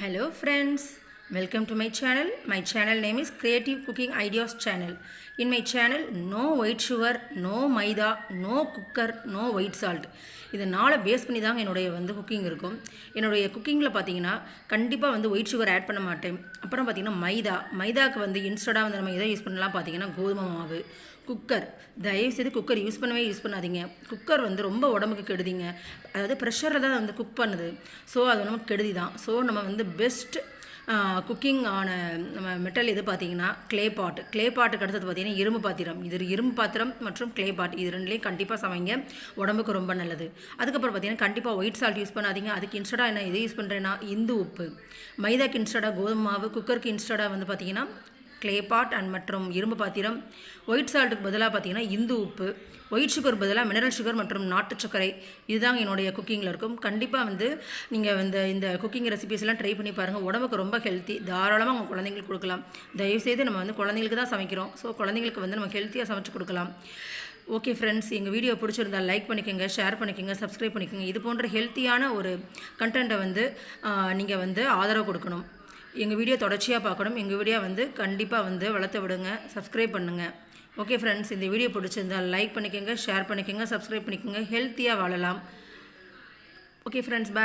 Hello friends, welcome to my channel. My channel name is Creative Cooking Ideas channel. In my channel, no white sugar, no maida, no cooker, no white salt. இது நாளை base பண்ணி தாங்க என்னுடைய cooking இருக்கும். என்னுடைய குக்கிங்கில் பார்த்தீங்கன்னா கண்டிப்பாக ஒயிட் சுகர் ஆட் பண்ண மாட்டேன். அப்புறம் பார்த்தீங்கன்னா மைதாக்கு இன்ஸ்டடாக நம்ம எதை யூஸ் பண்ணலாம் பார்த்தீங்கன்னா கோதுமை மாவு. குக்கர் தயவுசெய்து குக்கர் யூஸ் பண்ணாதீங்க. குக்கர் ரொம்ப உடம்புக்கு கெடுதிங்க. அதாவது ப்ரெஷரில் தான் குக் பண்ணுது. ஸோ அது நமக்கு கெடுதி தான். ஸோ நம்ம பெஸ்ட் குக்கிங் ஆன நம்ம மெட்டல் எது பார்த்தீங்கன்னா க்ளே பாட்டுக்கு அடுத்தது பார்த்தீங்கன்னா இரும்பு பாத்திரம். இது இரும்பு பாத்திரம் மற்றும் க்ளே பாட் இது ரெண்டுலேயும் கண்டிப்பாக சமைங்க, உடம்புக்கு ரொம்ப நல்லது. அதுக்கப்புறம் பார்த்தீங்கன்னா கண்டிப்பாக ஒயிட் சால்ட் யூஸ் பண்ணாதீங்க. அதுக்கு இன்ஸ்டடாக என்ன எது யூஸ் பண்ணுறேன்னா இந்து உப்பு. மைதாக்கு இன்ஸ்டடாக கோதுமை மாவு, குக்கருக்கு இன்ஸ்டடாக பார்த்தீங்கன்னா க்ளே பாட் அண்ட் மற்றும் இரும்பு பாத்திரம். ஒயிட் சால்ட்டுக்கு பதிலாக பார்த்தீங்கன்னா இந்து உப்பு. ஒயிட் சுகர் பதிலாக மினரல் சுகர் மற்றும் நாட்டு சர்க்கரை. இதுதாங்க என்னுடைய குக்கிங்கில் இருக்கும். கண்டிப்பாக நீங்கள் இந்த குக்கிங் ரெசிபிஸ்லாம் ட்ரை பண்ணி பாருங்கள். உடம்புக்கு ரொம்ப ஹெல்த்தி. தாராளமாக உங்கள் குழந்தைங்களுக்கு கொடுக்கலாம். தயவுசெய்து நம்ம குழந்தைங்களுக்கு தான் சமைக்கிறோம். ஸோ குழந்தைங்களுக்கு நம்ம ஹெல்த்தியாக சமைச்சு கொடுக்கலாம். ஓகே ஃப்ரெண்ட்ஸ், எங்கள் வீடியோ பிடிச்சிருந்தால் லைக் பண்ணிக்கோங்க, ஷேர் பண்ணிக்கோங்க, சப்ஸ்கிரைப் பண்ணிக்கோங்க. இது போன்ற ஹெல்த்தியான ஒரு கண்டென்ட்டை நீங்கள் ஆதரவு கொடுக்கணும். எங்கள் வீடியோ தொடர்ச்சியாக பார்க்கணும். எங்கள் வீடியோ கண்டிப்பாக வளர்த்து விடுங்க, சப்ஸ்கிரைப் பண்ணுங்கள். ஓகே ஃப்ரெண்ட்ஸ், இந்த வீடியோ பிடிச்சிருந்தால் லைக் பண்ணிக்கோங்க, ஷேர் பண்ணிக்கோங்க, சப்ஸ்கிரைப் பண்ணிக்கோங்க. ஹெல்த்தியாக வாழலாம். ஓகே ஃப்ரெண்ட்ஸ், பாய்.